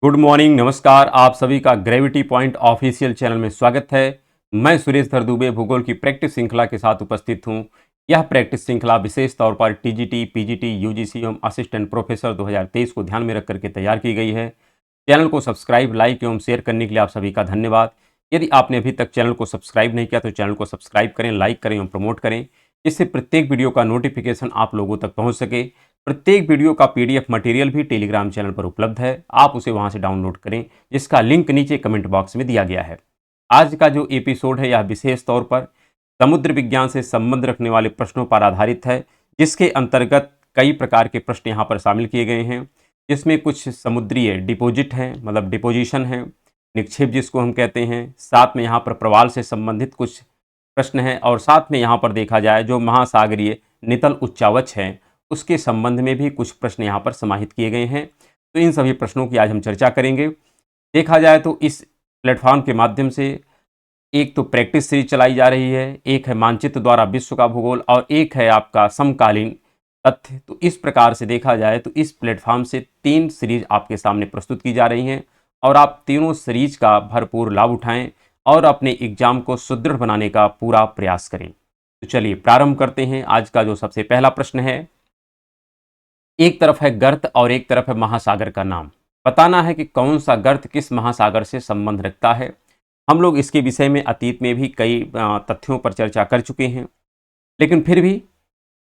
Good morning, नमस्कार। आप सभी का ग्रेविटी पॉइंट ऑफिशियल चैनल में स्वागत है। मैं सुरेश धरदुबे भूगोल की प्रैक्टिस श्रृंखला के साथ उपस्थित हूं। यह प्रैक्टिस श्रृंखला विशेष तौर पर टीजीटी, पीजीटी, यूजीसी एवं असिस्टेंट प्रोफेसर 2023 को ध्यान में रख करके तैयार की गई है। चैनल को सब्सक्राइब, लाइक एवं शेयर करने के लिए आप सभी का धन्यवाद। यदि आपने अभी तक चैनल को सब्सक्राइब नहीं किया तो चैनल को सब्सक्राइब करें, लाइक करें एवं प्रमोट करें, जिससे प्रत्येक वीडियो का नोटिफिकेशन आप लोगों तक पहुँच सके। प्रत्येक वीडियो का पीडीएफ मटेरियल भी टेलीग्राम चैनल पर उपलब्ध है, आप उसे वहां से डाउनलोड करें, जिसका लिंक नीचे कमेंट बॉक्स में दिया गया है। आज का जो एपिसोड है यह विशेष तौर पर समुद्र विज्ञान से संबंध रखने वाले प्रश्नों पर आधारित है, जिसके अंतर्गत कई प्रकार के प्रश्न यहाँ पर शामिल किए गए हैं। जिसमें कुछ समुद्रीय डिपोजिट हैं, मतलब डिपोजिशन है, निक्षेप जिसको हम कहते हैं, साथ में यहाँ पर प्रवाल से संबंधित कुछ प्रश्न हैं, और साथ में यहाँ पर देखा जाए जो महासागरीय नितल उच्चावच हैं उसके संबंध में भी कुछ प्रश्न यहाँ पर समाहित किए गए हैं। तो इन सभी प्रश्नों की आज हम चर्चा करेंगे। देखा जाए तो इस प्लेटफॉर्म के माध्यम से एक तो प्रैक्टिस सीरीज चलाई जा रही है, एक है मानचित्र द्वारा विश्व का भूगोल, और एक है आपका समकालीन तथ्य। तो इस प्रकार से देखा जाए तो इस प्लेटफॉर्म से 3 सीरीज आपके सामने प्रस्तुत की जा रही हैं, और आप तीनों सीरीज का भरपूर लाभ उठाएं और अपने एग्जाम को सुदृढ़ बनाने का पूरा प्रयास करें। तो चलिए प्रारंभ करते हैं। आज का जो सबसे पहला प्रश्न है, एक तरफ है गर्त और एक तरफ है महासागर का नाम। बताना है कि कौन सा गर्त किस महासागर से संबंध रखता है। हम लोग इसके विषय में अतीत में भी कई तथ्यों पर चर्चा कर चुके हैं, लेकिन फिर भी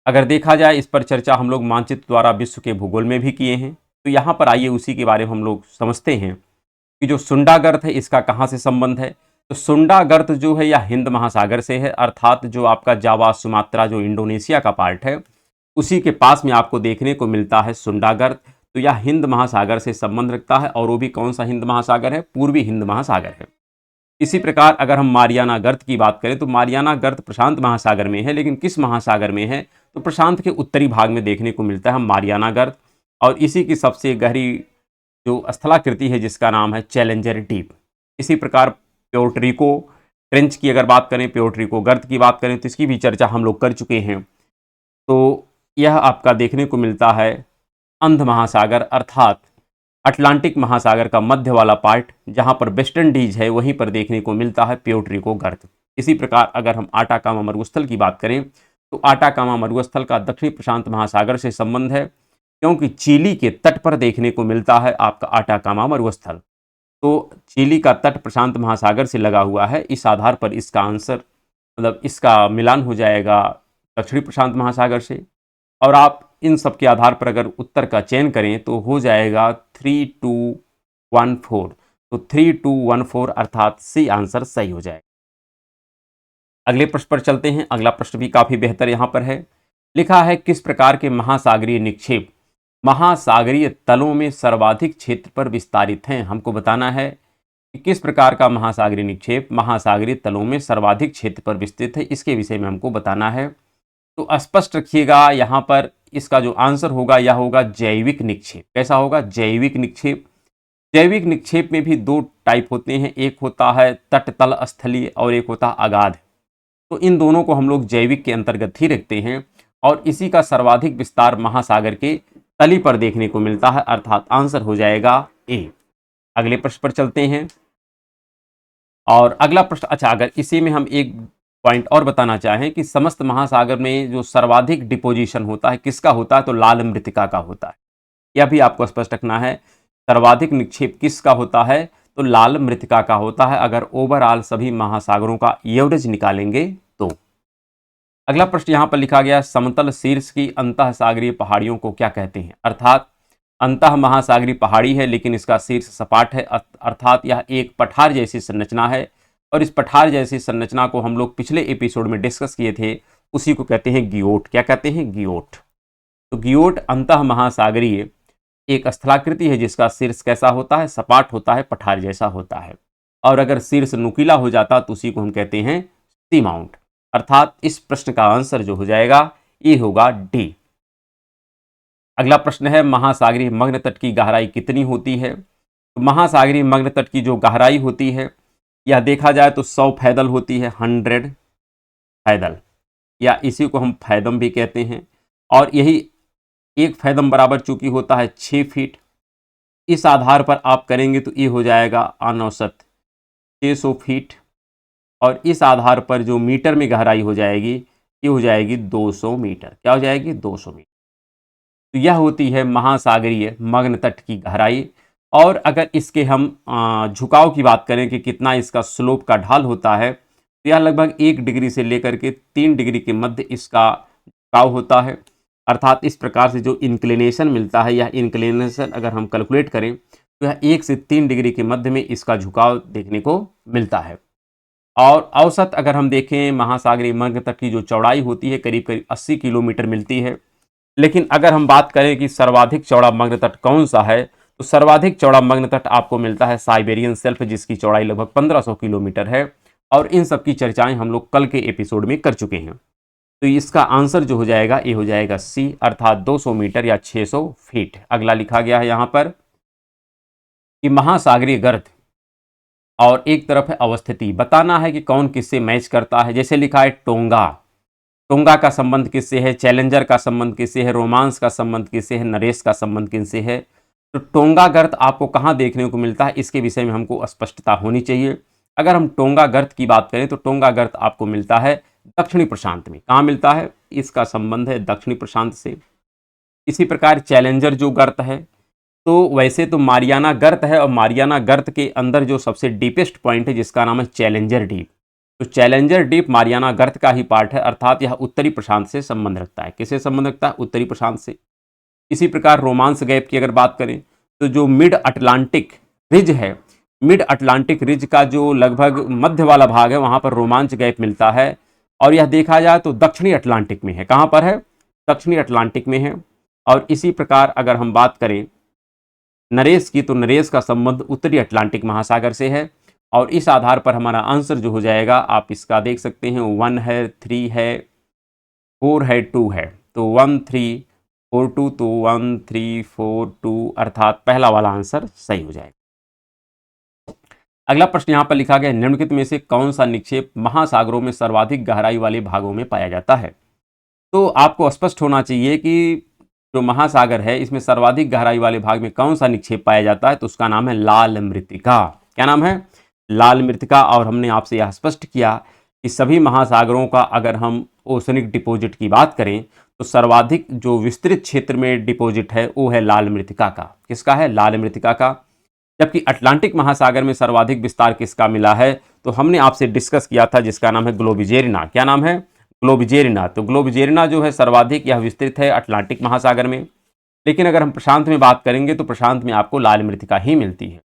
अगर देखा जाए इस पर चर्चा हम लोग मानचित्र द्वारा विश्व के भूगोल में भी किए हैं। तो यहाँ पर आइए उसी के बारे में हम लोग समझते हैं कि जो सुंडा गर्त है इसका कहाँ से संबंध है। तो सुंडा गर्त जो है यह हिंद महासागर से है, अर्थात जो आपका जावा, सुमात्रा, जो इंडोनेशिया का पार्ट है उसी के पास में आपको देखने को मिलता है सुंडा गर्त। तो यह हिंद महासागर से संबंध रखता है, और वो भी कौन सा हिंद महासागर है? पूर्वी हिंद महासागर है। इसी प्रकार अगर हम मारियाना गर्त की बात करें तो मारियाना गर्त प्रशांत महासागर में है, लेकिन किस महासागर में है? तो प्रशांत के उत्तरी भाग में देखने को मिलता है मारियाना गर्त। और इसी की सबसे गहरी जो स्थलाकृति है जिसका नाम है चैलेंजर डीप। इसी प्रकार प्योर्टरिको ट्रेंच की अगर बात करें, प्योर्टरिको गर्त की बात करें, तो इसकी भी चर्चा हम लोग कर चुके हैं। तो यह आपका देखने को मिलता है अंध महासागर, अर्थात अटलांटिक महासागर का मध्य वाला पार्ट, जहां पर वेस्ट इंडीज है वहीं पर देखने को मिलता है प्योर्टरिको गर्त। इसी प्रकार अगर हम आटाकामा मरुस्थल की बात करें तो आटाकामा मरुस्थल का दक्षिणी प्रशांत महासागर से संबंध है, क्योंकि चिली के तट पर देखने को मिलता है आपका आटाकामा मरुस्थल। तो चिली का तट प्रशांत महासागर से लगा हुआ है, इस आधार पर इसका आंसर, मतलब इसका मिलान हो जाएगा दक्षिणी प्रशांत महासागर से। और आप इन सब के आधार पर अगर उत्तर का चयन करें तो हो जाएगा 3214। तो 3214 अर्थात सी आंसर सही हो जाएगा। अगले प्रश्न पर चलते हैं। अगला प्रश्न भी काफी बेहतर यहाँ पर है। लिखा है, किस प्रकार के महासागरीय निक्षेप महासागरीय तलों में सर्वाधिक क्षेत्र पर विस्तारित हैं? हमको बताना है कि किस प्रकार का महासागरीय निक्षेप महासागरीय तलों में सर्वाधिक क्षेत्र पर विस्तृत है, इसके विषय में हमको बताना है। तो स्पष्ट रखिएगा, यहाँ पर इसका जो आंसर होगा यह होगा जैविक निक्षेप। कैसा होगा? जैविक निक्षेप। जैविक निक्षेप में भी 2 टाइप होते हैं, एक होता है तटतल स्थलीय और एक होता है अगाध। तो इन दोनों को हम लोग जैविक के अंतर्गत ही रखते हैं, और इसी का सर्वाधिक विस्तार महासागर के तली पर देखने को मिलता है, अर्थात आंसर हो जाएगा ए। अगले प्रश्न पर चलते हैं। और अगला प्रश्न, अच्छा अगर इसी में हम एक पॉइंट और बताना चाहें कि समस्त महासागर में जो सर्वाधिक डिपोजिशन होता है किसका होता है? तो लाल मृतिका का होता है। यह भी आपको स्पष्ट रखना है, सर्वाधिक निक्षेप किसका होता है? तो लाल मृतिका का होता है, अगर ओवरऑल सभी महासागरों का एवरेज निकालेंगे तो। अगला प्रश्न यहाँ पर लिखा गया, समतल शीर्ष की अंतः सागरीय पहाड़ियों को क्या कहते हैं? अर्थात अंतः महासागरीय पहाड़ी है लेकिन इसका शीर्ष सपाट है, अर्थात यह एक पठार जैसी संरचना है। और इस पठार जैसी संरचना को हम लोग पिछले एपिसोड में डिस्कस किए थे, उसी को कहते हैं गियोट। क्या कहते हैं? गियोट। तो गियोट अंतः महासागरीय एक स्थलाकृति है जिसका शीर्ष कैसा होता है? सपाट होता है, पठार जैसा होता है। और अगर शीर्ष नुकीला हो जाता तो उसी को हम कहते हैं सी माउंट। अर्थात इस प्रश्न का आंसर जो हो जाएगा ये होगा डी। अगला प्रश्न है, महासागरीय मग्न तट की गहराई कितनी होती है? तो महासागरीय मग्न तट की जो गहराई होती है यह देखा जाए तो 100 फैदल होती है, 100 फैदल, या इसी को हम फैदम भी कहते हैं। और यही 1 फैदम बराबर चूंकि होता है 6 फीट, इस आधार पर आप करेंगे तो ये हो जाएगा अनौसत 600 फीट, और इस आधार पर जो मीटर में गहराई हो जाएगी ये हो जाएगी 200 मीटर। क्या हो जाएगी? 200 मीटर। तो यह होती है महासागरीय मग्न तट की गहराई। और अगर इसके हम झुकाव की बात करें कि कितना इसका स्लोप का ढाल होता है, तो यह लगभग 1 डिग्री से लेकर के 3 डिग्री के मध्य इसका झुकाव होता है। अर्थात इस प्रकार से जो इंक्लिनेशन मिलता है, यह इंक्लिनेशन अगर हम कैलकुलेट करें तो यह 1 से 3 डिग्री के मध्य में इसका झुकाव देखने को मिलता है। और औसत अगर हम देखें महासागरीय मग्न तट की जो चौड़ाई होती है करीब करीब 80 किलोमीटर मिलती है। लेकिन अगर हम बात करें कि सर्वाधिक चौड़ा मग्न तट कौन सा है, तो सर्वाधिक चौड़ा मग्न तट आपको मिलता है साइबेरियन सेल्फ, जिसकी चौड़ाई लगभग 1500 किलोमीटर है। और इन सब की चर्चाएं हम लोग कल के एपिसोड में कर चुके हैं। तो इसका आंसर जो हो जाएगा ये हो जाएगा सी, अर्थात 200 मीटर या 600 फीट। अगला लिखा गया है यहाँ पर कि महासागरीय गर्त और एक तरफ है अवस्थिति, बताना है कि कौन किससे मैच करता है। जैसे लिखा है टोंगा, टोंगा का संबंध किससे है, चैलेंजर का संबंध किससे है, रोमांस का संबंध किससे है, नरेश का संबंध किनसे है। तो टोंगा गर्त आपको कहाँ देखने को मिलता है, इसके विषय में हमको स्पष्टता होनी चाहिए। अगर हम टोंगा गर्त की बात करें तो टोंगा गर्त आपको मिलता है दक्षिणी प्रशांत में। कहाँ मिलता है? इसका संबंध है दक्षिणी प्रशांत से। इसी प्रकार चैलेंजर जो गर्त है, तो वैसे तो मारियाना गर्त है, और मारियाना गर्त के अंदर जो सबसे डीपेस्ट पॉइंट है जिसका नाम है चैलेंजर डीप, तो चैलेंजर डीप मारियाना गर्त का ही पार्ट है। अर्थात यह उत्तरी प्रशांत से संबंध रखता है। किससे संबंध रखता है? उत्तरी प्रशांत से। इसी प्रकार रोमांस गैप की अगर बात करें तो जो मिड अटलांटिक रिज है, मिड अटलांटिक रिज का जो लगभग मध्य वाला भाग है वहां पर रोमांच गैप मिलता है। और यह देखा जाए तो दक्षिणी अटलांटिक में है। कहां पर है? दक्षिणी अटलांटिक में है। और इसी प्रकार अगर हम बात करें नरेश की, तो नरेश का संबंध उत्तरी अटलांटिक महासागर से है। और इस आधार पर हमारा आंसर जो हो जाएगा, आप इसका देख सकते हैं 1 है, 3 है, 4 है, 2 है। तो 1 3 4 2, तो 1 3 4 2, अर्थात पहला वाला आंसर सही हो जाएगा। अगला प्रश्न यहाँ पर लिखा गया, निम्नलिखित में से कौन सा निक्षेप महासागरों में सर्वाधिक गहराई वाले भागों में पाया जाता है। तो आपको स्पष्ट होना चाहिए कि जो महासागर है इसमें सर्वाधिक गहराई वाले भाग में कौन सा निक्षेप पाया जाता है, तो उसका नाम है लाल मृत्तिका। क्या नाम है? लाल मृत्तिका। और हमने आपसे यह स्पष्ट किया कि सभी महासागरों का अगर हम ओशनिक डिपॉजिट की बात करें तो सर्वाधिक जो विस्तृत क्षेत्र में डिपॉजिट है वो है लाल मृत्तिका का। किसका है? लाल मृत्तिका का। जबकि अटलांटिक महासागर में सर्वाधिक विस्तार किसका मिला है, तो हमने आपसे डिस्कस किया था जिसका नाम है ग्लोबिजेरिना। क्या नाम है? ग्लोबिजेरिना। तो ग्लोबिजेरिना जो है सर्वाधिक यह विस्तृत है अटलांटिक महासागर में। लेकिन अगर हम प्रशांत में बात करेंगे तो प्रशांत में आपको लाल मृत्तिका ही मिलती है।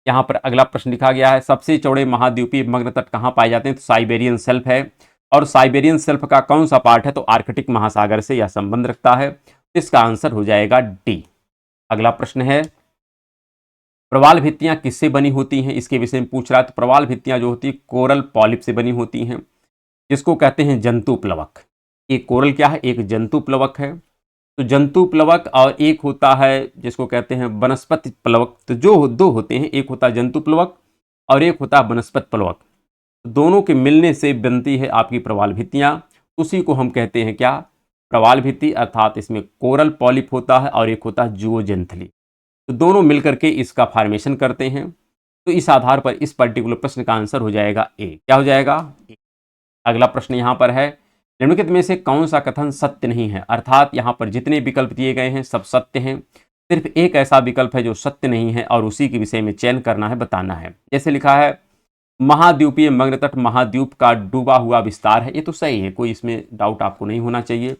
यहाँ पर अगला प्रश्न लिखा गया है, सबसे चौड़े महाद्वीपीय मग्न तट कहाँ पाए जाते हैं, तो साइबेरियन सेल्फ है। और साइबेरियन सेल्फ का कौन सा पार्ट है, तो आर्कटिक महासागर से यह संबंध रखता है। इसका आंसर हो जाएगा डी। अगला प्रश्न है, प्रवाल भित्तियां किससे बनी होती हैं, इसके विषय में पूछ रहा है। तो प्रवाल भित्तियां जो होती है कोरल पॉलिप से बनी होती हैं, जिसको कहते हैं जंतु प्लवक। एक कोरल क्या है? एक जंतु प्लवक है। तो जंतु प्लवक और एक होता है जिसको कहते हैं वनस्पति प्लवक। तो जो दो होते हैं, एक होता है जंतु प्लवक और एक होता है वनस्पति प्लवक। दोनों के मिलने से बनती है आपकी प्रवाल भित्तियां। उसी को हम कहते हैं क्या? प्रवाल भित्ति। अर्थात इसमें कोरल पॉलिप होता है और एक होता है जूओजेंथली। तो दोनों मिलकर के इसका फॉर्मेशन करते हैं। तो इस आधार पर इस पर्टिकुलर प्रश्न का आंसर हो जाएगा ए। क्या हो जाएगा? ए। अगला प्रश्न यहाँ पर है, निम्नलिखित में से कौन सा कथन सत्य नहीं है। अर्थात यहाँ पर जितने विकल्प दिए गए हैं सब सत्य हैं, सिर्फ एक ऐसा विकल्प है जो सत्य नहीं है और उसी के विषय में चयन करना है, बताना है। जैसे लिखा है, महाद्वीपीय मग्न तट महाद्वीप का डूबा हुआ विस्तार है। ये तो सही है, कोई इसमें डाउट आपको नहीं होना चाहिए।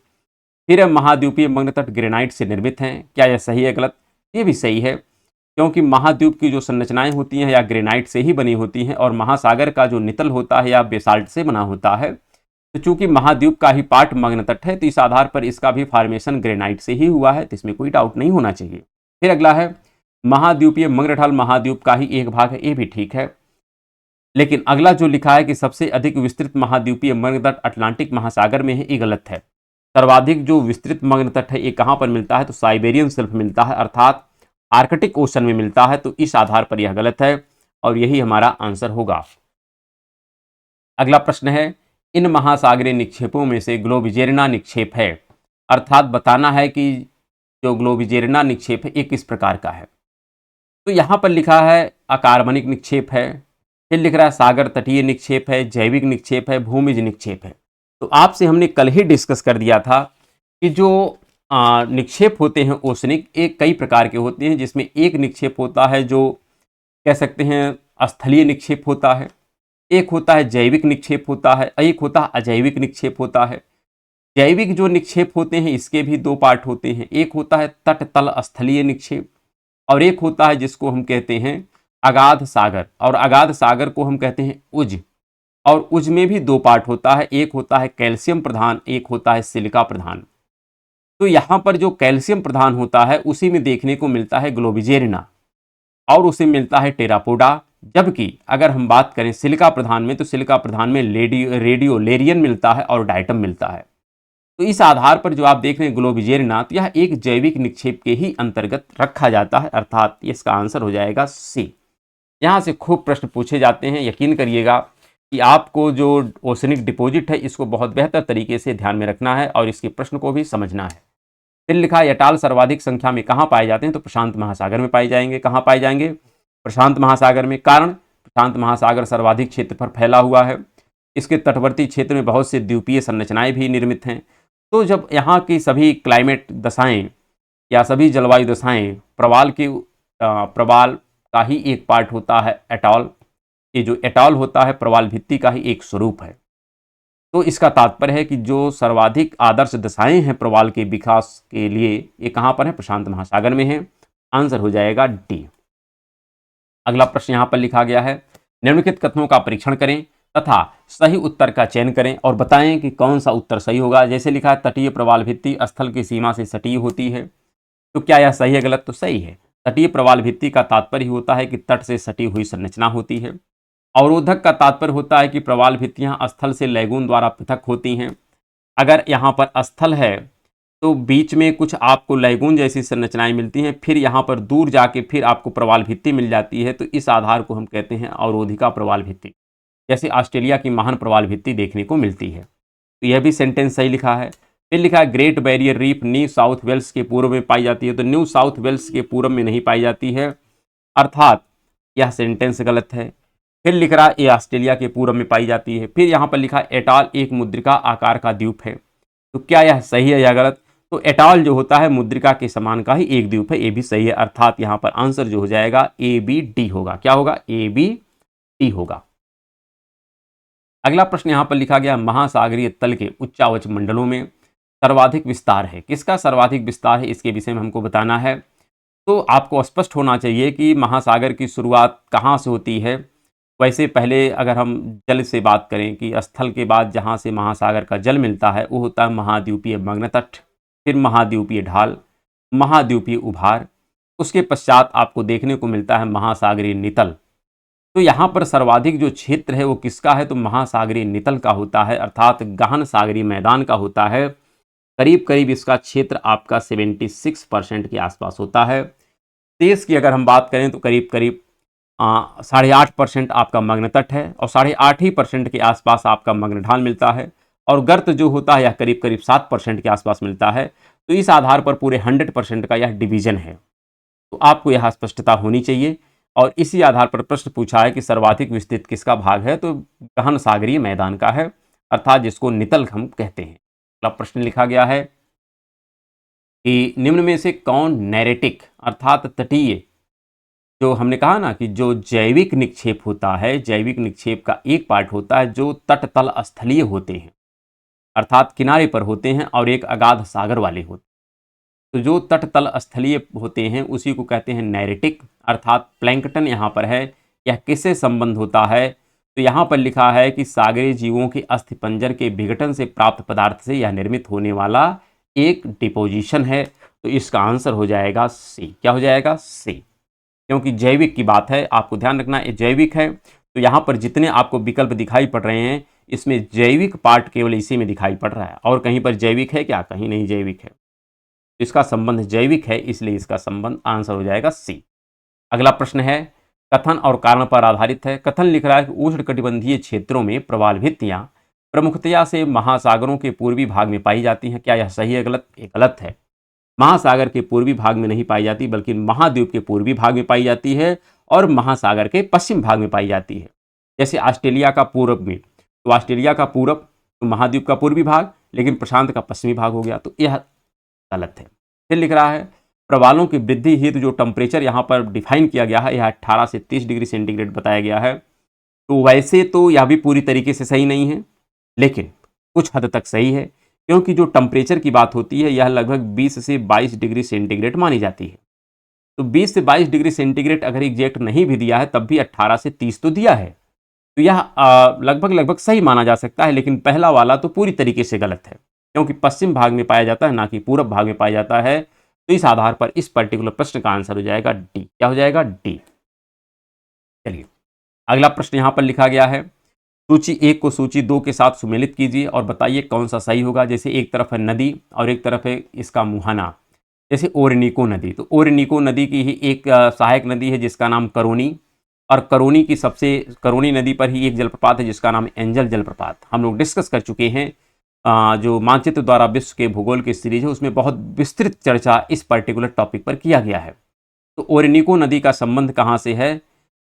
फिर महाद्वीपीय मग्न तट ग्रेनाइट से निर्मित हैं। क्या यह सही है, गलत? ये भी सही है, क्योंकि महाद्वीप की जो संरचनाएं होती हैं या ग्रेनाइट से ही बनी होती हैं और महासागर का जो नितल होता है या बेसाल्ट से बना होता है। तो चूंकि महाद्वीप का ही पार्ट मग्न तट है तो इस आधार पर इसका भी फॉर्मेशन ग्रेनाइट से ही हुआ है, तो इसमें कोई डाउट नहीं होना चाहिए। फिर अगला है, महाद्वीपीय मग्न महाद्वीप का ही एक भाग है। ये भी ठीक है, लेकिन अगला जो लिखा है कि सबसे अधिक विस्तृत महाद्वीपीय मग्न तट अटलांटिक महासागर में है, ये गलत है। सर्वाधिक जो विस्तृत मग्न तट है ये कहाँ पर मिलता है, तो साइबेरियन सेल्फ मिलता है, अर्थात आर्कटिक ओशन में मिलता है। तो इस आधार पर यह गलत है और यही हमारा आंसर होगा। अगला प्रश्न है, इन महासागरीय निक्षेपों में से ग्लोबिजेरिना निक्षेप है। अर्थात बताना है कि जो ग्लोबिजेरिना निक्षेप है ये किस प्रकार का है। तो यहाँ पर लिखा है अकार्बनिक निक्षेप है, फिर लिख रहा है सागर तटीय निक्षेप है, जैविक निक्षेप है, भूमिज निक्षेप है। तो आपसे हमने कल ही डिस्कस कर दिया था कि जो निक्षेप होते हैं ओसनिक एक कई प्रकार के होते हैं, जिसमें एक निक्षेप होता है जो कह सकते हैं स्थलीय निक्षेप होता है, एक होता है जैविक निक्षेप होता है, एक होता है अजैविक निक्षेप होता है। जैविक जो निक्षेप होते हैं इसके भी दो पार्ट होते हैं, एक होता है तट तल स्थलीय निक्षेप और एक होता है जिसको हम कहते हैं अगाध सागर, और अगाध सागर को हम कहते हैं उज। और उज में भी दो पार्ट होता है, एक होता है कैल्शियम प्रधान, एक होता है सिलिका प्रधान। तो यहाँ पर जो कैल्शियम प्रधान होता है उसी में देखने को मिलता है ग्लोबिजेरिना और उसे मिलता है टेरापोडा। जबकि अगर हम बात करें सिलिका प्रधान में, तो सिलिका प्रधान में रेडियोलेरियन मिलता है और डाइटम मिलता है। तो इस आधार पर जो आप देख रहे हैं ग्लोबिजेरिना, तो यह एक जैविक निक्षेप के ही अंतर्गत रखा जाता है, अर्थात इसका आंसर हो जाएगा सी। यहाँ से खूब प्रश्न पूछे जाते हैं, यकीन करिएगा कि आपको जो ओसनिक डिपॉजिट है इसको बहुत बेहतर तरीके से ध्यान में रखना है और इसके प्रश्न को भी समझना है। फिर लिखा है यटाल सर्वाधिक संख्या में कहाँ पाए जाते हैं, तो प्रशांत महासागर में पाए जाएंगे। कहाँ पाए जाएंगे? प्रशांत महासागर में। कारण, प्रशांत महासागर सर्वाधिक क्षेत्र पर फैला हुआ है, इसके तटवर्ती क्षेत्र में बहुत से द्वीपीय संरचनाएं भी निर्मित हैं। तो जब यहाँ की सभी क्लाइमेट दशाएं या सभी जलवायु दशाएं प्रवाल का ही एक पार्ट होता है एटॉल, ये जो एटॉल होता है प्रवाल भित्ति का ही एक स्वरूप है। तो इसका तात्पर्य है कि जो सर्वाधिक आदर्श दशाएं हैं प्रवाल के विकास के लिए, ये कहाँ पर है? प्रशांत महासागर में है। आंसर हो जाएगा डी। अगला प्रश्न यहाँ पर लिखा गया है, निम्नलिखित कथनों का परीक्षण करें तथा सही उत्तर का चयन करें और बताएं कि कौन सा उत्तर सही होगा। जैसे लिखा है तटीय प्रवाल भित्ति स्थल की सीमा से सटी होती है, तो क्या यह सही है गलत? तो सही है। तटीय प्रवाल भित्ति का तात्पर्य होता है कि तट से सटी हुई संरचना होती है। अवरोधक का तात्पर्य होता है कि प्रवाल भित्तियां स्थल से लैगून द्वारा पृथक होती हैं। अगर यहाँ पर स्थल है तो बीच में कुछ आपको लैगून जैसी संरचनाएं मिलती हैं, फिर यहाँ पर दूर जाके फिर आपको प्रवाल भित्ति मिल जाती है, तो इस आधार को हम कहते हैं अवरोधिका प्रवाल भित्ति। जैसे ऑस्ट्रेलिया की महान प्रवाल भित्ति देखने को मिलती है। तो यह भी सेंटेंस सही लिखा है। फिर लिखा है Great Barrier Reef New South Wales के पूर्व में पाई जाती है, तो न्यू साउथ वेल्स के पूर्व में नहीं पाई जाती है, अर्थात यह सेंटेंस गलत है। फिर लिख रहा है ये ऑस्ट्रेलिया के पूर्व में पाई जाती है। फिर यहाँ पर लिखा एटॉल एक मुद्रिका आकार का द्वीप है, तो क्या यह सही है या गलत? तो एटॉल जो होता है मुद्रिका के समान का ही एक द्वीप है, ये भी सही है, अर्थात यहाँ पर आंसर जो हो जाएगा ए बी डी होगा। क्या होगा? ए बी डी होगा। अगला प्रश्न यहाँ पर लिखा गया, महासागरीय तल के उच्चावच मंडलों में सर्वाधिक विस्तार है, किसका सर्वाधिक विस्तार है इसके विषय में हमको बताना है। तो आपको स्पष्ट होना चाहिए कि महासागर की शुरुआत कहाँ से होती है। वैसे पहले अगर हम जल से बात करें कि स्थल के बाद जहाँ से महासागर का जल मिलता है वो होता है महाद्वीपीय मग्न तट, फिर महाद्वीपीय ढाल, महाद्वीपीय उभार, उसके पश्चात आपको देखने को मिलता है महासागरीय नितल। तो यहाँ पर सर्वाधिक जो क्षेत्र है वो किसका है? तो महासागरीय नितल का होता है, अर्थात गहन सागरीय मैदान का होता है। करीब करीब इसका क्षेत्र आपका 76% के आसपास होता है। देश की अगर हम बात करें तो करीब करीब 8.5% आपका मग्न तट है और 8.5% के आसपास आपका मग्न ढाल मिलता है, और गर्त जो होता है यह करीब करीब 7% के आसपास मिलता है। तो इस आधार पर पूरे 100% का यह डिवीजन है, तो आपको यह स्पष्टता होनी चाहिए। और इसी आधार पर प्रश्न पूछा है कि सर्वाधिक विस्तृत किसका भाग है, तो गहन सागरीय मैदान का है, अर्थात जिसको नितल हम कहते हैं। अगला प्रश्न लिखा गया है कि निम्न में से कौन नैरेटिक अर्थात तटीय, जो हमने कहा ना कि जो जैविक निक्षेप होता है, जैविक निक्षेप का एक पार्ट होता है जो तट तल स्थलीय होते हैं, अर्थात किनारे पर होते हैं, और एक अगाध सागर वाले होते हैं। तो जो तट तल स्थलीय होते हैं उसी को कहते हैं नैरेटिक, अर्थात प्लैंकटन यहाँ पर है। यह किससे संबंध होता है? तो यहाँ पर लिखा है कि सागरीय जीवों के अस्थिपंजर के विघटन से प्राप्त पदार्थ से यह निर्मित होने वाला एक डिपोजिशन है। तो इसका आंसर हो जाएगा सी। क्या हो जाएगा? सी, क्योंकि जैविक की बात है, आपको ध्यान रखना ये जैविक है। तो यहाँ पर जितने आपको विकल्प दिखाई पड़ रहे हैं इसमें जैविक पार्ट केवल इसी में दिखाई पड़ रहा है, और कहीं पर जैविक है क्या? कहीं नहीं जैविक है। इसका संबंध जैविक है, इसलिए इसका संबंध आंसर हो जाएगा सी। अगला प्रश्न है कथन और कारण पर आधारित है। कथन लिख रहा है कि उष्णकटिबंधीय क्षेत्रों में प्रवाल भित्तियां प्रमुखतया से महासागरों के पूर्वी भाग में पाई जाती हैं, क्या यह सही है गलत? ये गलत है। महासागर के पूर्वी भाग में नहीं पाई जाती, बल्कि महाद्वीप के पूर्वी भाग में पाई जाती है और महासागर के पश्चिम भाग में पाई जाती है। जैसे ऑस्ट्रेलिया का पूर्व में, तो ऑस्ट्रेलिया का पूर्व तो महाद्वीप का पूर्वी भाग, लेकिन प्रशांत का पश्चिमी भाग हो गया, तो यह गलत है। फिर लिख रहा है प्रवालों की वृद्धि हेतु जो टेम्परेचर यहाँ पर डिफाइन किया गया है, यह 18 से 30 डिग्री सेंटीग्रेड बताया गया है। तो वैसे तो यह भी पूरी तरीके से सही नहीं है, लेकिन कुछ हद तक सही है, क्योंकि जो टेम्परेचर की बात होती है यह लगभग 20 से 22 डिग्री सेंटीग्रेड मानी जाती है। तो 20 से 22 डिग्री सेंटीग्रेड अगर एग्जैक्ट नहीं भी दिया है तब भी 18 से 30 तो दिया है, तो यह लगभग सही माना जा सकता है। लेकिन पहला वाला तो पूरी तरीके से गलत है, क्योंकि पश्चिम भाग में पाया जाता है, ना कि पूर्व भाग में पाया जाता है। तो इस आधार पर इस पर्टिकुलर प्रश्न का आंसर हो जाएगा डी। क्या हो जाएगा? डी। चलिए अगला प्रश्न यहाँ पर लिखा गया है, सूची 1 को सूची 2 के साथ सुमेलित कीजिए और बताइए कौन सा सही होगा। जैसे एक तरफ है नदी और एक तरफ है इसका मुहाना, जैसे ओरनिको नदी। तो ओरनिको नदी की ही एक सहायक नदी है जिसका नाम करोनी, और करोनी नदी पर ही एक जलप्रपात है जिसका नाम एंजल जलप्रपात। हम लोग डिस्कस कर चुके हैं, जो मानचित्र द्वारा विश्व के भूगोल की सीरीज है उसमें बहुत विस्तृत चर्चा इस पर्टिकुलर टॉपिक पर किया गया है। तो ओरनिको नदी का संबंध कहाँ से है?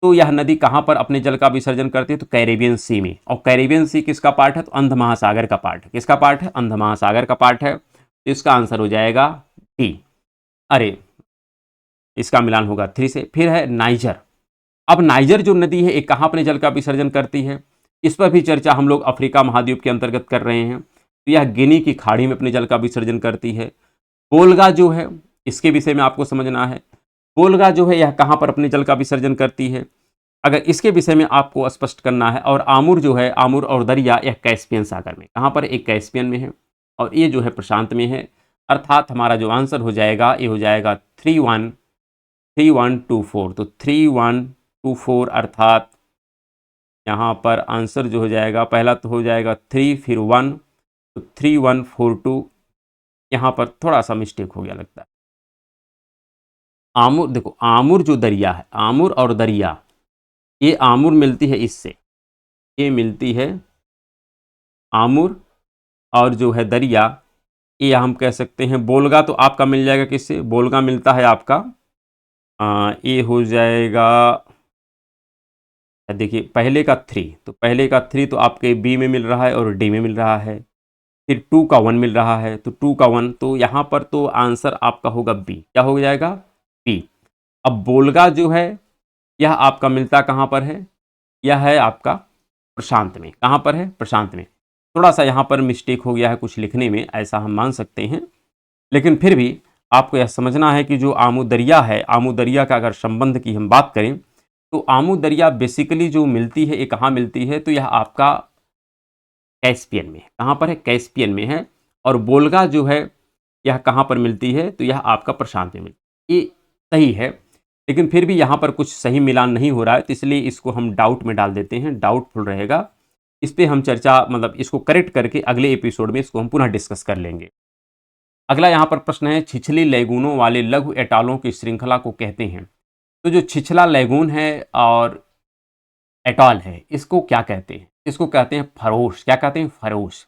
तो यह नदी कहाँ पर अपने जल का विसर्जन करती है? तो कैरेबियन सी में। और कैरेबियन सी किसका पार्ट है? तो अंध महासागर का पार्ट है। किसका पार्ट है? अंध महासागर का पार्ट है। तो इसका आंसर हो जाएगा डी। अरे इसका मिलान होगा 3 से। फिर है नाइजर। अब नाइजर जो नदी है, एक कहाँ अपने जल का विसर्जन करती है? इस पर भी चर्चा हम लोग अफ्रीका महाद्वीप के अंतर्गत कर रहे हैं। तो यह गिनी की खाड़ी में अपने जल का विसर्जन करती है। बोलगा जो है, इसके विषय में आपको समझना है। बोलगा जो है यह कहाँ पर अपने जल का विसर्जन करती है, अगर इसके विषय में आपको स्पष्ट करना है। और आमुर जो है, आमुर और दरिया, यह कैस्पियन सागर में। कहाँ पर? एक कैस्पियन में है और ये जो है प्रशांत में है। अर्थात हमारा जो आंसर हो जाएगा ये हो जाएगा 3124। तो 3124 अर्थात यहाँ पर आंसर जो हो जाएगा, पहला तो हो जाएगा 3 फिर 1, तो 3142। यहाँ पर थोड़ा सा मिस्टेक हो गया लगता है। आमुर, देखो आमुर जो दरिया है, आमुर और दरिया, ये आमुर मिलती है इससे, ये मिलती है आमुर, और जो है दरिया ये हम कह सकते हैं बोलगा। तो आपका मिल जाएगा किससे? बोलगा मिलता है आपका, ये हो जाएगा, देखिए पहले का 3, तो पहले का 3 तो आपके बी में मिल रहा है और डी में मिल रहा है। फिर 2 का 1 मिल रहा है, तो 2 का 1, तो यहाँ पर तो आंसर आपका होगा बी। क्या हो जाएगा? बी। अब बोलगा जो है यह आपका मिलता कहाँ पर है? यह है आपका प्रशांत में। कहाँ पर है? प्रशांत में। थोड़ा सा यहाँ पर मिस्टेक हो गया है कुछ लिखने में, ऐसा हम मान सकते हैं, लेकिन फिर भी आपको यह समझना है कि जो आमू दरिया है, आमू दरिया का अगर संबंध की हम बात करें तो आमू दरिया बेसिकली जो मिलती है, ये कहाँ मिलती है? तो यह आपका कैस्पियन में। कहाँ पर है? कैस्पियन में है। और बोलगा जो है यह कहाँ पर मिलती है? तो यह आपका प्रशांत में मिलती है। ये सही है, लेकिन फिर भी यहाँ पर कुछ सही मिलान नहीं हो रहा है, तो इसलिए इसको हम डाउट में डाल देते हैं, डाउटफुल रहेगा। इस पर हम चर्चा, मतलब इसको करेक्ट करके अगले एपिसोड में इसको हम पुनः डिस्कस कर लेंगे। अगला यहाँ पर प्रश्न है, छिछली लैगूनों वाले लघु एटॉलों की श्रृंखला को कहते हैं। तो जो छिछला लैगून है और एटॉल है, इसको क्या कहते हैं? इसको कहते हैं फरोश। क्या कहते हैं? फरोश।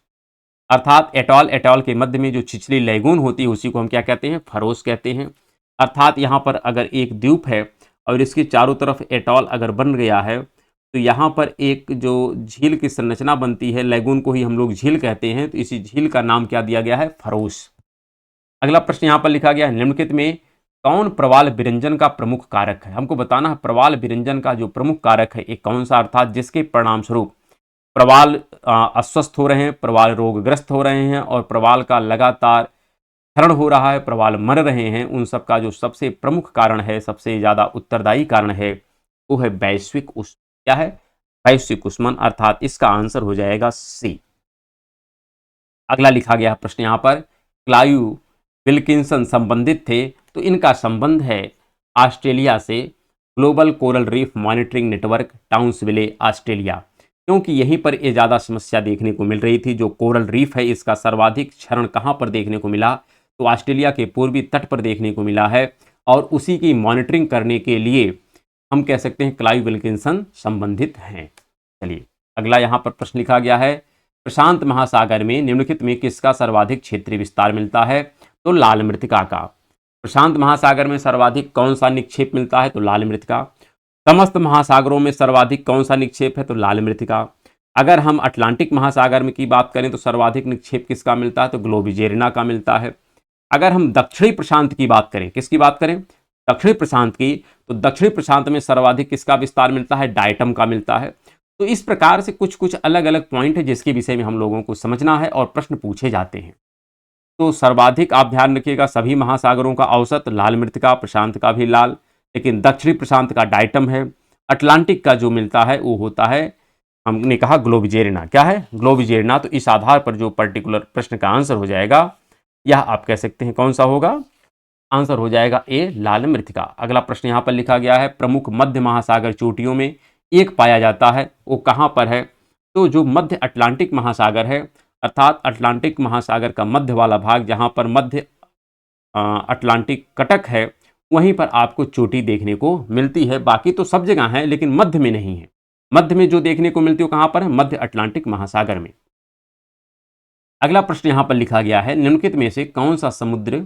अर्थात एटॉल के मध्य में जो छिछली लैगून होती है उसी को हम क्या कहते हैं? फरोश कहते हैं। अर्थात यहाँ पर अगर एक द्वीप है और इसके चारों तरफ एटॉल अगर बन गया है, तो यहाँ पर एक जो झील की संरचना बनती है, लैगून को ही हम लोग झील कहते हैं, तो इसी झील का नाम क्या दिया गया है? फरोश। अगला प्रश्न यहाँ पर लिखा गया है, निम्नलिखित में कौन प्रवाल विरंजन का प्रमुख कारक है? हमको बताना है प्रवाल विरंजन का जो प्रमुख कारक है एक कौन सा, अर्थात जिसके परिणाम स्वरूप प्रवाल अस्वस्थ हो रहे हैं, प्रवाल रोगग्रस्त हो रहे हैं और प्रवाल का लगातार क्षरण हो रहा है, प्रवाल मर रहे हैं। उन सब का जो सबसे प्रमुख कारण है, सबसे ज़्यादा उत्तरदायी कारण है, वो है वैश्विक उष्ण। क्या है? वैश्विक उष्णन। अर्थात इसका आंसर हो जाएगा सी। अगला लिखा गया प्रश्न यहाँ पर, क्लाइव विल्किंसन संबंधित थे, तो इनका संबंध है ऑस्ट्रेलिया से global coral reef monitoring network Townsville Australia, क्योंकि यहीं पर ये ज़्यादा समस्या देखने को मिल रही थी। जो कोरल रीफ है इसका सर्वाधिक क्षरण कहाँ पर देखने को मिला? तो ऑस्ट्रेलिया के पूर्वी तट पर देखने को मिला है, और उसी की मॉनिटरिंग करने के लिए हम कह सकते हैं क्लाइव विल्किंसन संबंधित हैं। चलिए अगला यहाँ पर प्रश्न लिखा गया है, प्रशांत महासागर में निम्नलिखित में किसका सर्वाधिक क्षेत्रीय विस्तार मिलता है? तो लाल मृत्तिका का। प्रशांत महासागर में सर्वाधिक कौन सा निक्षेप मिलता है? तो लाल मृत्तिका। समस्त महासागरों में सर्वाधिक कौन सा निक्षेप है? तो लाल मृत्तिका। अगर हम अटलांटिक महासागर में की बात करें तो सर्वाधिक निक्षेप किसका मिलता है? तो ग्लोबिजेरिना का मिलता है। अगर हम दक्षिणी प्रशांत की बात करें, किसकी बात करें? दक्षिणी प्रशांत की, तो दक्षिणी प्रशांत में सर्वाधिक किसका विस्तार मिलता है? डायटम का मिलता है। तो इस प्रकार से कुछ कुछ अलग अलग पॉइंट है जिसके विषय में हम लोगों को समझना है और प्रश्न पूछे जाते हैं। तो सर्वाधिक आप ध्यान रखिएगा, सभी महासागरों का औसत लाल मृत्तिका, प्रशांत का भी लाल, लेकिन दक्षिणी प्रशांत का डायटम है। अटलांटिक का जो मिलता है वो होता है, हमने कहा ग्लोबिजेरिना। क्या है? ग्लोबिजेरिना। तो इस आधार पर जो पर्टिकुलर प्रश्न का आंसर हो जाएगा, यह आप कह सकते हैं कौन सा होगा? आंसर हो जाएगा ए, लाल मृत्तिका। अगला प्रश्न यहाँ पर लिखा गया है, प्रमुख मध्य महासागर चोटियों में एक पाया जाता है, वो कहाँ पर है? तो जो मध्य अटलांटिक महासागर है, अर्थात अटलांटिक महासागर का मध्य वाला भाग, जहाँ पर मध्य अटलांटिक कटक है, वहीं पर आपको चोटी देखने को मिलती है। बाकी तो सब जगह है लेकिन मध्य में नहीं है। मध्य में जो देखने को मिलती है वो कहाँ पर है? मध्य अटलांटिक महासागर में। अगला प्रश्न यहाँ पर लिखा गया है, निम्नलिखित में से कौन सा समुद्र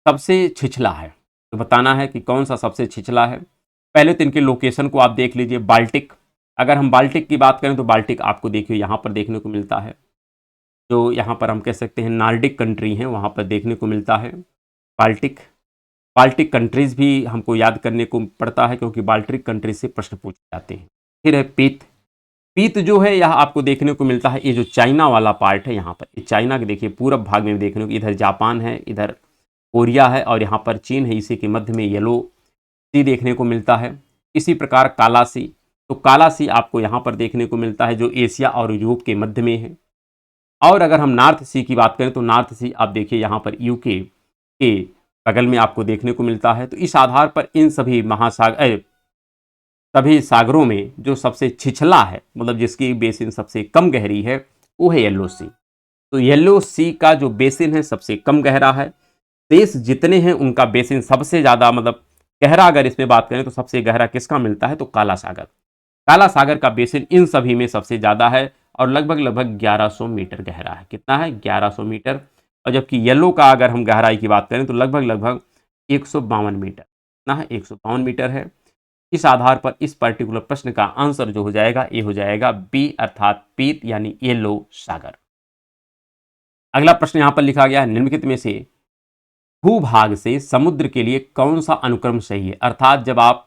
सबसे छिछला है? तो बताना है कि कौन सा सबसे छिछला है। पहले तो इनके लोकेशन को आप देख लीजिए। बाल्टिक, अगर हम बाल्टिक की बात करें तो बाल्टिक आपको देखिए यहाँ पर देखने को मिलता है। जो यहाँ पर हम कह सकते हैं नॉर्डिक कंट्री हैं, वहाँ पर देखने को मिलता है बाल्टिक। बाल्टिक कंट्रीज भी हमको याद करने को पड़ता है क्योंकि बाल्टिक कंट्रीज से प्रश्न पूछे जाते हैं। फिर है पीत। पीत जो है यह आपको देखने को मिलता है, ये जो चाइना वाला पार्ट है यहाँ पर, ये चाइना के देखिए पूरब भाग में देखने को, इधर जापान है, इधर कोरिया है और यहाँ पर चीन है। इसी के मध्य में येलो सी देखने को मिलता है। इसी प्रकार काला सी, तो काला सी आपको यहाँ पर देखने को मिलता है जो एशिया और यूरोप के मध्य में है। और अगर हम नॉर्थ सी की बात करें तो नॉर्थ सी आप देखिए यहाँ पर यूके के बगल में आपको देखने को मिलता है। तो इस आधार पर इन सभी सभी सागरों में जो सबसे छिछला है, मतलब जिसकी बेसिन सबसे कम गहरी है, वो है येलो सी। तो येलो सी का जो बेसिन है सबसे कम गहरा है। देश जितने हैं उनका बेसिन सबसे ज़्यादा, मतलब गहरा अगर इसमें बात करें तो सबसे गहरा किसका मिलता है? तो काला सागर। काला सागर का बेसिन इन सभी में सबसे ज़्यादा है और लगभग 1100 मीटर गहरा है। कितना है? 1100 मीटर। और जबकि येलो का अगर हम गहराई की बात करें तो लगभग 152 मीटर। कितना है? 152 मीटर है। इस आधार पर इस पर्टिकुलर प्रश्न का आंसर जो हो जाएगा, ये हो जाएगा बी, अर्थात पीत यानी येलो सागर। अगला प्रश्न यहां पर लिखा गया है, निम्नलिखित में से भूभाग से समुद्र के लिए कौन सा अनुक्रम सही है? अर्थात जब आप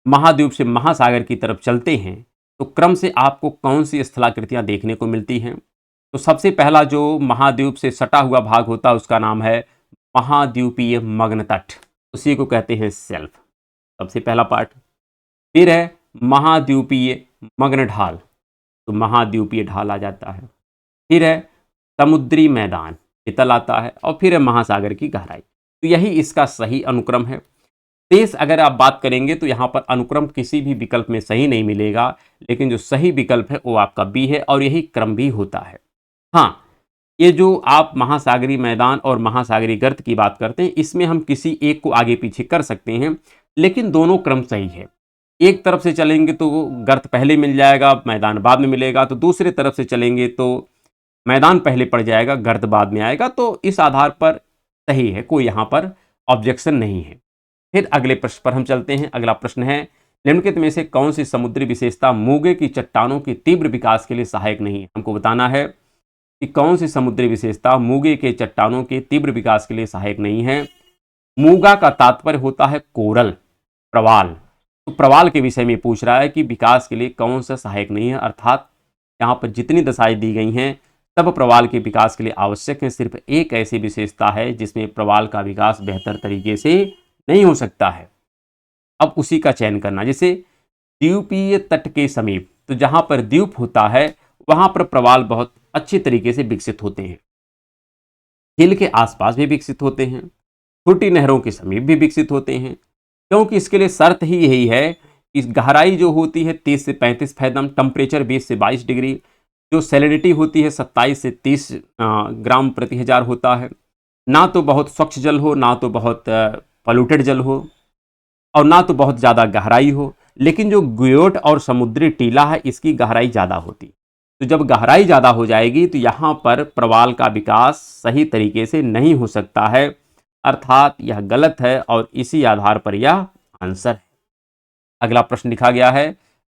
महाद्वीप से महासागर की तरफ चलते हैं तो क्रम से आपको कौन सी स्थलाकृतियां देखने को मिलती हैं? तो सबसे पहला जो महाद्वीप से सटा हुआ भाग होता है उसका नाम है महाद्वीपीय मग्न तट, उसी को कहते हैं शेल्फ, सबसे पहला पार्ट। फिर है महाद्वीपीय मग्न ढाल, तो महाद्वीपीय ढाल आ जाता है। फिर है समुद्री मैदान, पितल आता है। और फिर है महासागर की गहराई। तो यही इसका सही अनुक्रम है। शेष अगर आप बात करेंगे तो यहाँ पर अनुक्रम किसी भी विकल्प में सही नहीं मिलेगा, लेकिन जो सही विकल्प है वो आपका बी है और यही क्रम भी होता है। हाँ, ये जो आप महासागरी मैदान और महासागरी गर्त की बात करते हैं, इसमें हम किसी एक को आगे पीछे कर सकते हैं, लेकिन दोनों क्रम सही है। एक तरफ से चलेंगे तो गर्त पहले मिल जाएगा, मैदान बाद में मिलेगा, तो दूसरे तरफ से चलेंगे तो मैदान पहले पड़ जाएगा, गर्त बाद में आएगा। तो इस आधार पर सही है, कोई यहाँ पर ऑब्जेक्शन नहीं है। फिर अगले प्रश्न पर हम चलते हैं। अगला प्रश्न है, निम्नलिखित में से कौन सी समुद्री विशेषता मूंगे की चट्टानों के तीव्र विकास के लिए सहायक नहीं है? हमको बताना है कि कौन सी समुद्री विशेषता मूंगे के चट्टानों के तीव्र विकास के लिए सहायक नहीं है। मूंगा का तात्पर्य होता है कोरल, प्रवाल। तो प्रवाल के विषय में पूछ रहा है कि विकास के लिए कौन सा सहायक नहीं है, अर्थात यहाँ पर जितनी दशाएं दी गई हैं तब प्रवाल के विकास के लिए आवश्यक है। सिर्फ एक ऐसी विशेषता है जिसमें प्रवाल का विकास बेहतर तरीके से नहीं हो सकता है। अब उसी का चयन करना, जैसे द्वीपीय तट के समीप, तो जहां पर द्वीप होता है वहां पर प्रवाल बहुत अच्छे तरीके से विकसित होते हैं। हिल के आसपास भी विकसित होते हैं, छोटी नहरों के समीप भी विकसित होते हैं, क्योंकि इसके लिए शर्त ही यही है कि गहराई जो होती है 30 से 35 फैदम, टेम्परेचर 20 से 22 डिग्री, जो सैलिनिटी होती है 27 से 30 ग्राम प्रति हजार होता है। ना तो बहुत स्वच्छ जल हो, ना तो बहुत पॉल्यूटेड जल हो, और ना तो बहुत ज़्यादा गहराई हो। लेकिन जो ग्योट और समुद्री टीला है इसकी गहराई ज़्यादा होती है। तो जब गहराई ज़्यादा हो जाएगी तो यहाँ पर प्रवाल का विकास सही तरीके से नहीं हो सकता है, अर्थात यह गलत है और इसी आधार पर यह आंसर है। अगला प्रश्न लिखा गया है,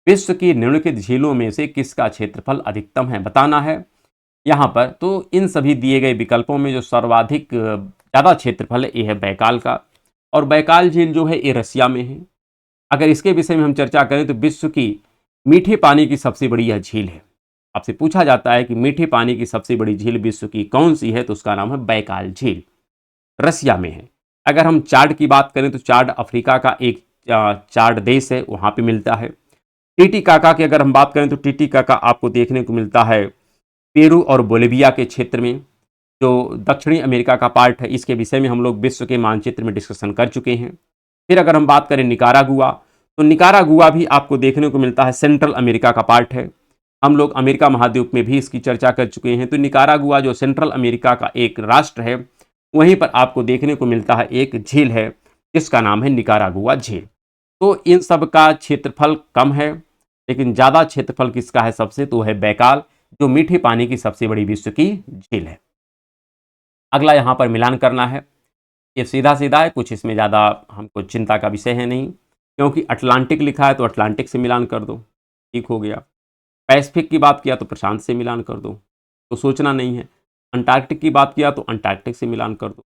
विश्व की निम्नलिखित झीलों में से किसका क्षेत्रफल अधिकतम है, बताना है। यहाँ पर तो इन सभी दिए गए विकल्पों में जो सर्वाधिक ज़्यादा क्षेत्रफल है ये है बैकाल का, और बैकाल झील जो है ये रसिया में है। अगर इसके विषय में हम चर्चा करें तो विश्व की मीठे पानी की सबसे बड़ी यह झील है। आपसे पूछा जाता है कि मीठे पानी की सबसे बड़ी झील विश्व की कौन सी है, तो उसका नाम है बैकाल झील, रसिया में है। अगर हम चाड की बात करें तो चाड अफ्रीका का एक चाड देश है, वहाँ पे मिलता है। टीटीकाका की अगर हम बात करें तो टीटीकाका आपको देखने को मिलता है पेरू और बोलिविया के क्षेत्र में, जो दक्षिणी अमेरिका का पार्ट है। इसके विषय में हम लोग विश्व के मानचित्र में डिस्कशन कर चुके हैं। फिर अगर हम बात करें निकारागुआ, तो निकारागुआ भी आपको देखने को मिलता है सेंट्रल अमेरिका का पार्ट है। हम लोग अमेरिका महाद्वीप में भी इसकी चर्चा कर चुके हैं। तो निकारागुआ जो सेंट्रल अमेरिका का एक राष्ट्र है, वहीं पर आपको देखने को मिलता है एक झील है जिसका नाम है निकारागुआ झील। तो इन सब का क्षेत्रफल कम है, लेकिन ज़्यादा क्षेत्रफल किसका है सबसे, तो है बैकाल, जो मीठे पानी की सबसे बड़ी विश्व की झील है। अगला यहाँ पर मिलान करना है। ये सीधा सीधा है, कुछ इसमें ज़्यादा हमको चिंता का विषय है नहीं, क्योंकि अटलांटिक लिखा है तो अटलांटिक से मिलान कर दो, ठीक हो गया। पैसिफिक की बात किया तो प्रशांत से मिलान कर दो, तो सोचना नहीं है। अंटार्कटिक की बात किया तो अंटार्कटिक से मिलान कर दो।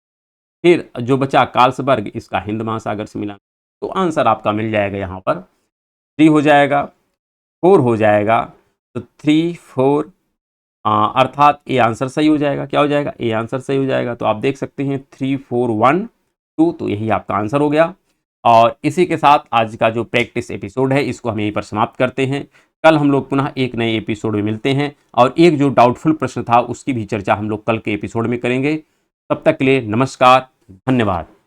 फिर जो बचा कार्लसबर्ग, इसका हिंद महासागर से मिलान, तो आंसर आपका मिल जाएगा यहाँ पर 3 हो जाएगा, 4 हो जाएगा। तो 3, 4 अर्थात ए आंसर सही हो जाएगा। क्या हो जाएगा, ए आंसर सही हो जाएगा। तो आप देख सकते हैं 3, 4, 1, 2, तो यही आपका आंसर हो गया। और इसी के साथ आज का जो प्रैक्टिस एपिसोड है इसको हम यहीं पर समाप्त करते हैं। कल हम लोग पुनः एक नए एपिसोड में मिलते हैं, और एक जो डाउटफुल प्रश्न था उसकी भी चर्चा हम लोग कल के एपिसोड में करेंगे। तब तक के लिए नमस्कार, धन्यवाद।